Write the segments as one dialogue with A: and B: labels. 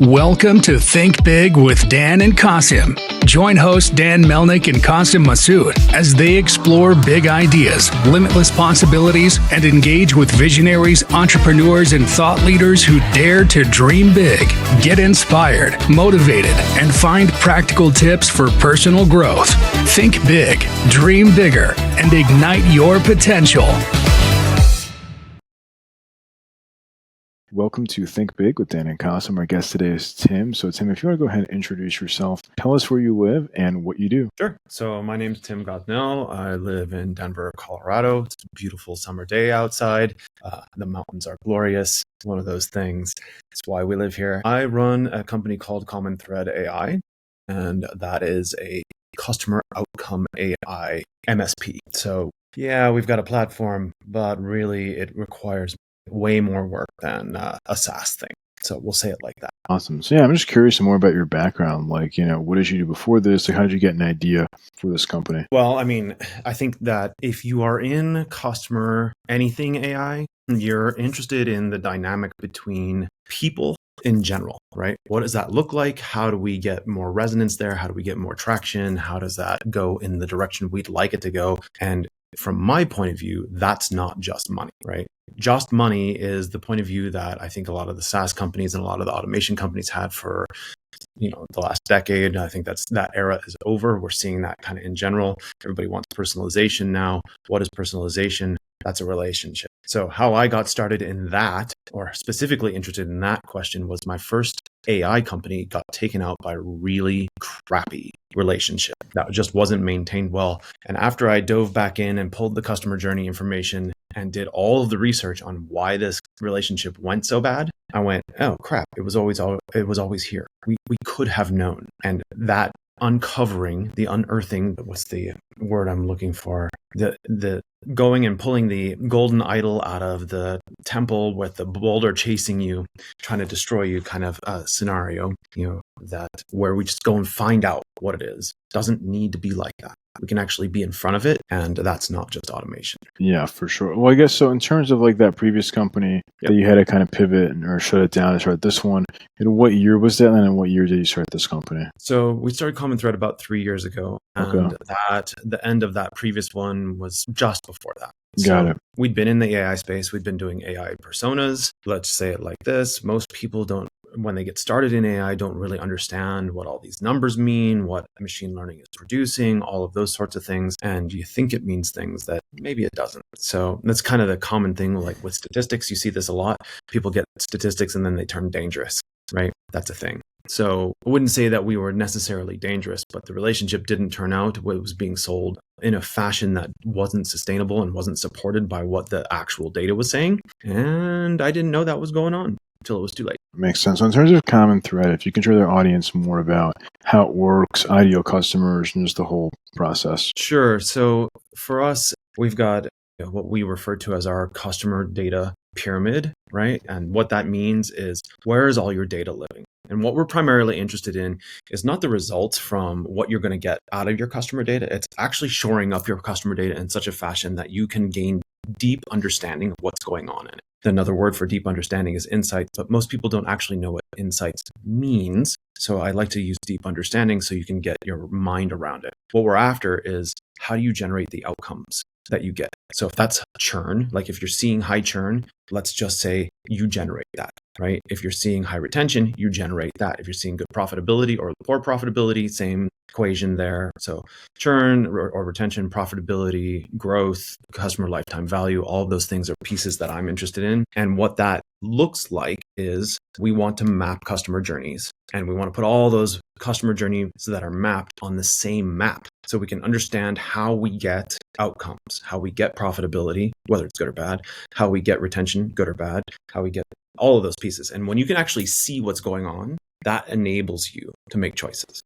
A: Welcome to Think Big with Dan and Qasim. Join hosts Dan Melnick and Qasim Masood as they explore big ideas, limitless possibilities, and engage with visionaries, entrepreneurs, and thought leaders who dare to dream big, get inspired, motivated, and find practical tips for personal growth. Think big, dream bigger, and ignite your potential.
B: Welcome to Think Big with Dan and Qasim. Our guest today is Tim. So Tim, if you want to go ahead and introduce yourself, tell us where you live and what you do.
C: Sure. So my name's Tim Gosnell. I live in Denver, Colorado. It's a beautiful summer day outside. The mountains are glorious. One of those things. It's why we live here. I run a company called Common Thread AI, and that is a customer outcome AI MSP. So yeah, we've got a platform, but really it requires way more work than a SaaS thing. So we'll say it like that.
B: Awesome. So yeah, I'm just curious more about your background. Like, what did you do before this? Like, how did you get an idea for this company?
C: Well, I think that if you are in customer anything AI, you're interested in the dynamic between people in general, right? What does that look like? How do we get more resonance there? How do we get more traction? How does that go in the direction we'd like it to go? And from my point of view, that's not just money, right? Just money is the point of view that I think a lot of the SaaS companies and a lot of the automation companies had for, the last decade. I think that era is over. We're seeing that kind of in general. Everybody wants personalization now. What is personalization? That's a relationship. So how I got started in that, or specifically interested in that question, was my first AI company got taken out by a really crappy relationship that just wasn't maintained well. And after I dove back in and pulled the customer journey information and did all of the research on why this relationship went so bad, I went, oh crap, it was always here. We could have known. And that uncovering, the unearthing, what's the word I'm looking for? The going and pulling the golden idol out of the temple with the boulder chasing you, trying to destroy you kind of scenario, that where we just go and find out what it is. Doesn't need to be like that. We can actually be in front of it, and that's not just automation.
B: Yeah, for sure. Well, I guess so in terms of like that previous company that you had to kind of pivot or shut it down and start this one, what year was that, and in what year did you start this company?
C: So we started Common Thread about 3 years ago, and the end of that previous one was just before that.
B: Got it.
C: We'd been in the AI space. We'd been doing AI personas. Let's say it like this. Most people don't, when they get started in AI, don't really understand what all these numbers mean, what machine learning is producing, all of those sorts of things. And you think it means things that maybe it doesn't. So that's kind of the common thing, like with statistics. You see this a lot. People get statistics and then they turn dangerous, right? That's a thing. So I wouldn't say that we were necessarily dangerous, but the relationship didn't turn out. It was being sold in a fashion that wasn't sustainable and wasn't supported by what the actual data was saying. And I didn't know that was going on until it was too late.
B: Makes sense. So in terms of Common Thread, if you can show their audience more about how it works, ideal customers, and just the whole process.
C: Sure. So for us, we've got what we refer to as our customer data pyramid, right? And what that means is, where is all your data living? And what we're primarily interested in is not the results from what you're going to get out of your customer data. It's actually shoring up your customer data in such a fashion that you can gain deep understanding of what's going on in it. Another word for deep understanding is insights, but most people don't actually know what insights means. So I like to use deep understanding so you can get your mind around it. What we're after is, how do you generate the outcomes that you get? So if that's churn, like if you're seeing high churn, let's just say you generate that, right? If you're seeing high retention, you generate that. If you're seeing good profitability or poor profitability, same equation there. So churn or retention, profitability, growth, customer lifetime value, all of those things are pieces that I'm interested in. And what that looks like is, we want to map customer journeys, and we want to put all those customer journeys that are mapped on the same map, so we can understand how we get outcomes, how we get profitability, whether it's good or bad, how we get retention, good or bad, how we get all of those pieces. And when you can actually see what's going on, that enables you to make choices.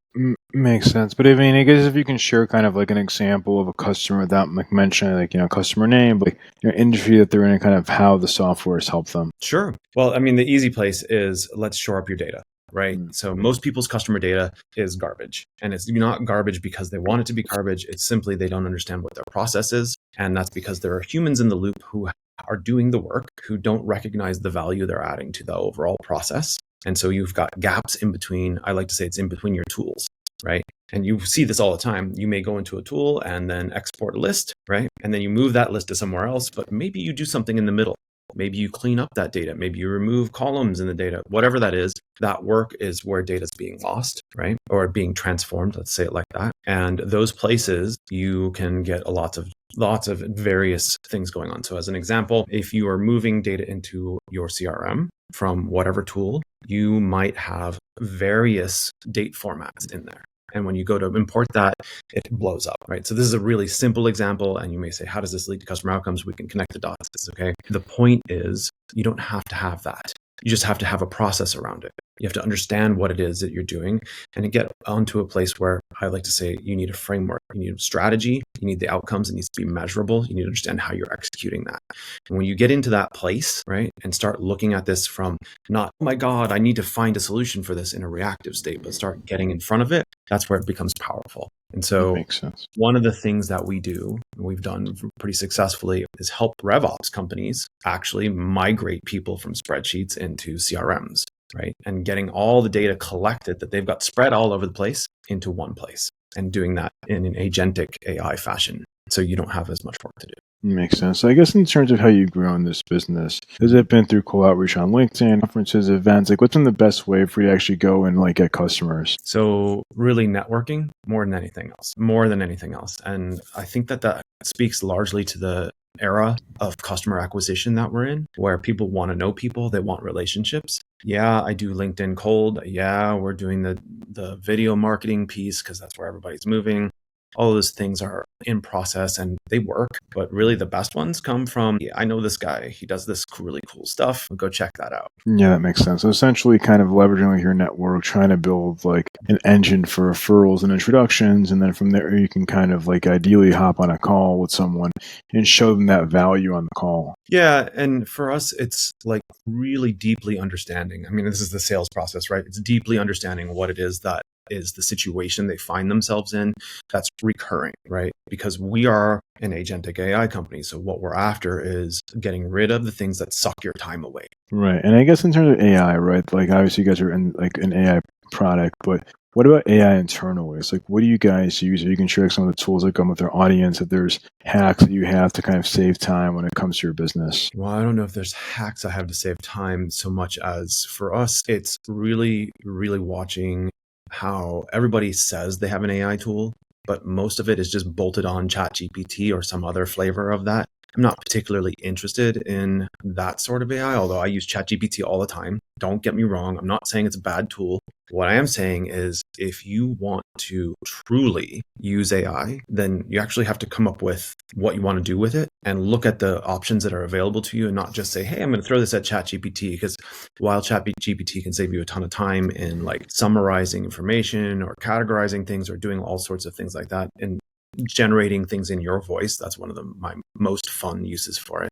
B: Makes sense. But I guess if you can share kind of like an example of a customer without like mentioning customer name, but industry that they're in, and kind of how the software has helped them.
C: Sure. Well, the easy place is, let's shore up your data, right? So most people's customer data is garbage, and it's not garbage because they want it to be garbage. It's simply they don't understand what their process is. And that's because there are humans in the loop who are doing the work, who don't recognize the value they're adding to the overall process. And so you've got gaps in between. I like to say it's in between your tools, right? And you see this all the time. You may go into a tool and then export a list, right? And then you move that list to somewhere else, but maybe you do something in the middle. Maybe you clean up that data. Maybe you remove columns in the data. Whatever that is, that work is where data is being lost, right? Or being transformed. Let's say it like that. And those places, you can get lots of various things going on. So as an example, if you are moving data into your CRM from whatever tool, you might have various date formats in there. And when you go to import that, it blows up, right? So this is a really simple example. And you may say, how does this lead to customer outcomes? We can connect the dots, okay? The point is, you don't have to have that. You just have to have a process around it. You have to understand what it is that you're doing and get onto a place where I like to say you need a framework, you need a strategy, you need the outcomes, it needs to be measurable, you need to understand how you're executing that. And when you get into that place, right, and start looking at this from not, oh my God, I need to find a solution for this in a reactive state, but start getting in front of it, that's where it becomes powerful. And so
B: That makes sense.
C: one of the things that we do, and we've done pretty successfully, is help RevOps companies actually migrate people from spreadsheets into CRMs, right? And getting all the data collected that they've got spread all over the place into one place and doing that in an agentic AI fashion. So you don't have as much work to do.
B: Makes sense. So I guess in terms of how you've grown this business, has it been through cool outreach on LinkedIn, conferences, events? Like what's been the best way for you to actually go and like get customers?
C: So really networking more than anything else. And I think that speaks largely to the era of customer acquisition that we're in, where people want to know people, they want relationships. Yeah, I do LinkedIn cold. Yeah, we're doing the video marketing piece because that's where everybody's moving. All those things are in process and they work, but really the best ones come from, yeah, I know this guy, he does this really cool stuff. Go check that out.
B: Yeah, that makes sense. So essentially kind of leveraging like your network, trying to build like an engine for referrals and introductions. And then from there, you can kind of like ideally hop on a call with someone and show them that value on the call.
C: Yeah. And for us, it's like really deeply understanding. I mean, this is the sales process, right? It's deeply understanding what it is that is the situation they find themselves in that's recurring, right? Because we are an agentic AI company. So what we're after is getting rid of the things that suck your time away.
B: Right. And I guess in terms of AI, right? Like obviously you guys are in like an AI product, but what about AI internally? It's like, what do you guys use? Or you can share some of the tools that come with their audience, if there's hacks that you have to kind of save time when it comes to your business.
C: Well, I don't know if there's hacks I have to save time so much as for us, it's really, really watching how everybody says they have an AI tool, but most of it is just bolted on ChatGPT or some other flavor of that. I'm not particularly interested in that sort of AI, although I use ChatGPT all the time. Don't get me wrong. I'm not saying it's a bad tool. What I am saying is if you want to truly use AI, then you actually have to come up with what you want to do with it and look at the options that are available to you and not just say, hey, I'm going to throw this at ChatGPT, because while ChatGPT can save you a ton of time in like summarizing information or categorizing things or doing all sorts of things like that and generating things in your voice, that's one of my most fun uses for it.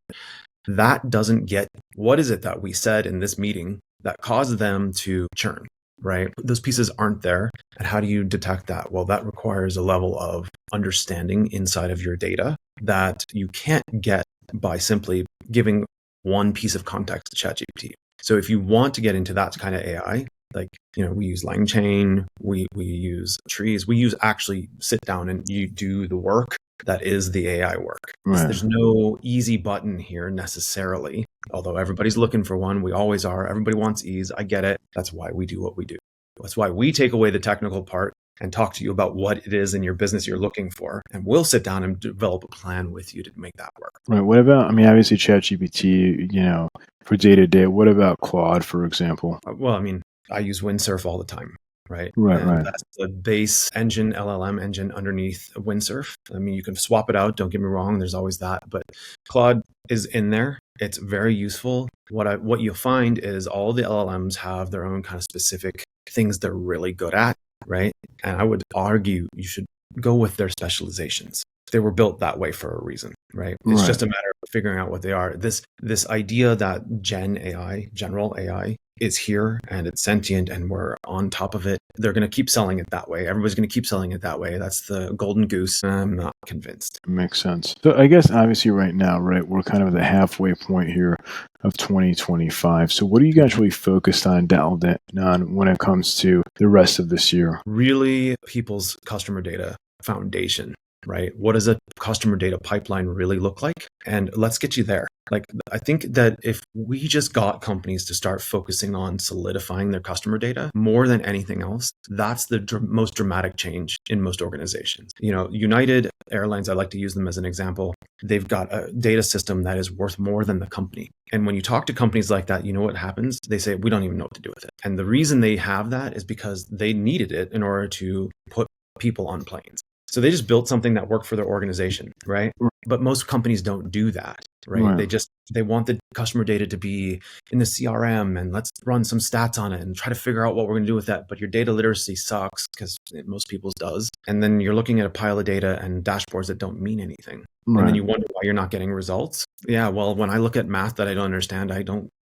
C: That doesn't get what is it that we said in this meeting that caused them to churn, right? Those pieces aren't there. And how do you detect that? Well, that requires a level of understanding inside of your data that you can't get by simply giving one piece of context to ChatGPT. So if you want to get into that kind of AI, like, we use LangChain, we use trees, we use actually sit down and you do the work that is the AI work.
B: Right.
C: There's no easy button here necessarily, although everybody's looking for one. We always are. Everybody wants ease. I get it. That's why we do what we do. That's why we take away the technical part and talk to you about what it is in your business you're looking for. And we'll sit down and develop a plan with you to make that work.
B: Right. What about, obviously ChatGPT, for day to day, what about Claude, for example?
C: Well, I use Windsurf all the time, right?
B: Right,
C: and
B: right.
C: That's the base engine, LLM engine underneath Windsurf. You can swap it out. Don't get me wrong. There's always that, but Claude is in there. It's very useful. What you'll find is all the LLMs have their own kind of specific things they're really good at, right? And I would argue you should go with their specializations. They were built that way for a reason, right? It's just a matter of figuring out what they are. This idea that general AI is here and it's sentient and we're on top of it, they're going to keep selling it that way. Everybody's going to keep selling it that way. That's the golden goose. I'm not convinced.
B: Makes sense. So I guess obviously right now, right, we're kind of at the halfway point here of 2025. So what are you guys really focused on, dialed in on when it comes to the rest of this year?
C: Really, people's customer data foundation, right? What does a customer data pipeline really look like? And let's get you there. Like, I think that if we just got companies to start focusing on solidifying their customer data more than anything else, that's the most dramatic change in most organizations. You know, United Airlines, I like to use them as an example. They've got a data system that is worth more than the company. And when you talk to companies like that, you know what happens? They say, we don't even know what to do with it. And the reason they have that is because they needed it in order to put people on planes. So they just built something that worked for their organization, right? But most companies don't do that, right? They want the customer data to be in the CRM and let's run some stats on it and try to figure out what we're going to do with that. But your data literacy sucks because most people's does. And then you're looking at a pile of data and dashboards that don't mean anything. Right. And then you wonder why you're not getting results. Yeah, well, when I look at math that I don't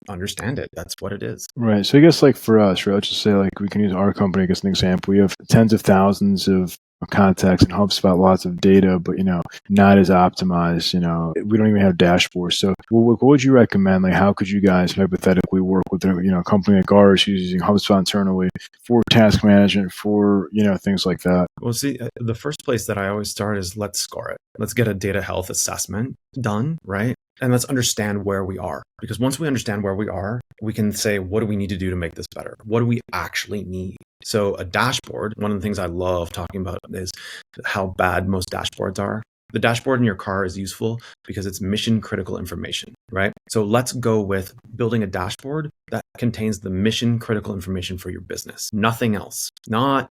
C: understand it. That's what it is.
B: Right. So I guess like for us, right, let's just say like we can use our company as an example. We have tens of thousands of contacts in HubSpot, lots of data, but not as optimized. We don't even have dashboards. So what would you recommend? Like, how could you guys hypothetically work with a company like ours who's using HubSpot internally for task management, for things like that?
C: Well, see, the first place that I always start is let's score it. Let's get a data health assessment done, right? And let's understand where we are. Because once we understand where we are, we can say, what do we need to do to make this better? What do we actually need? So a dashboard, one of the things I love talking about is how bad most dashboards are. The dashboard in your car is useful because it's mission critical information, right? So let's go with building a dashboard that contains the mission critical information for your business. Nothing else. Not,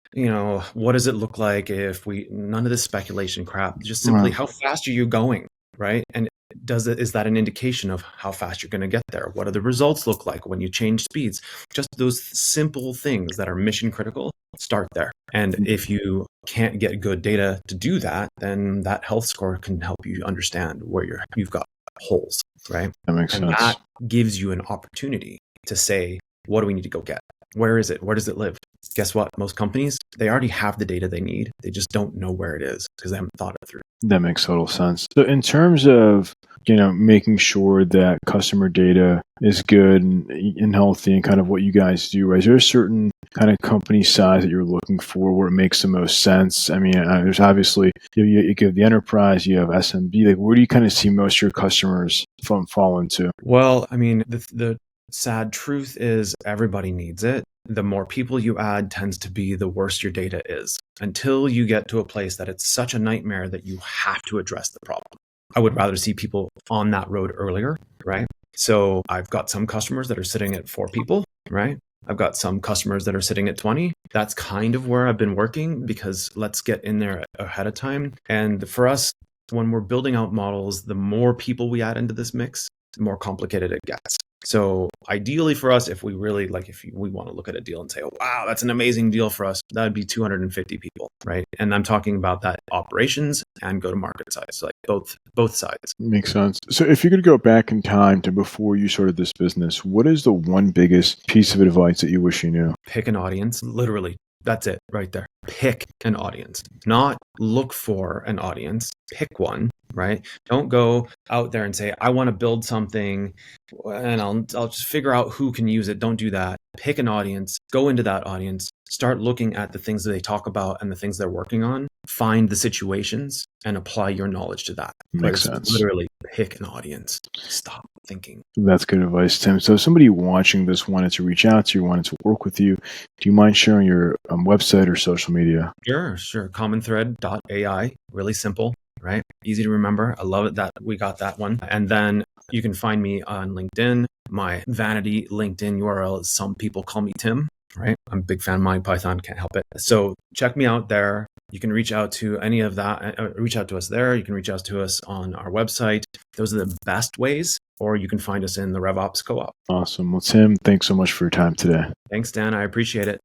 C: what does it look like if none of this speculation crap, just simply how fast are you going, right? And is that an indication of how fast you're going to get there? What do the results look like when you change speeds? Just those simple things that are mission critical, start there. And if you can't get good data to do that, then that health score can help you understand where you've got holes, right?
B: That makes sense.
C: That gives you an opportunity to say, what do we need to go get? Where is it? Where does it live? Guess what? Most companies, they already have the data they need. They just don't know where it is because they haven't thought it through.
B: That makes total sense. So in terms of, making sure that customer data is good and healthy and kind of what you guys do, right? Is there a certain kind of company size that you're looking for where it makes the most sense? I mean, there's obviously, you give the enterprise, you have SMB, like where do you kind of see most of your customers fall into?
C: Well, I mean, the sad truth is everybody needs it. The more people you add tends to be the worse your data is until you get to a place that it's such a nightmare that you have to address the problem. I would rather see people on that road earlier, right? So I've got some customers that are sitting at 4 people, right? I've got some customers that are sitting at 20. That's kind of where I've been working because let's get in there ahead of time. And for us, when we're building out models, the more people we add into this mix, the more complicated it gets. So ideally for us, if we really if we want to look at a deal and say, oh, wow, that's an amazing deal for us, that would be 250 people, right? And I'm talking about that operations and go-to-market side, so both sides.
B: Makes sense. So if you could go back in time to before you started this business, what is the one biggest piece of advice that you wish you knew?
C: Pick an audience, literally. That's it right there. Pick an audience, not look for an audience. Pick one, right? Don't go out there and say, I want to build something and I'll just figure out who can use it. Don't do that. Pick an audience, go into that audience, start looking at the things that they talk about and the things they're working on, find the situations and apply your knowledge to that.
B: Makes sense.
C: Literally pick an audience. Stop thinking.
B: That's good advice, Tim. So if somebody watching this wanted to reach out to you, wanted to work with you, do you mind sharing your website or social media?
C: Sure. commonthread.ai. Really simple, right? Easy to remember. I love it that we got that one. And then you can find me on LinkedIn. My vanity LinkedIn URL is Some People Call Me Tim, right? I'm a big fan of Monty Python, can't help it. So check me out there. You can reach out to any of that, reach out to us there. You can reach out to us on our website. Those are the best ways, or you can find us in the RevOps Co-op.
B: Awesome. Well, Tim, thanks so much for your time today.
C: Thanks, Dan. I appreciate it.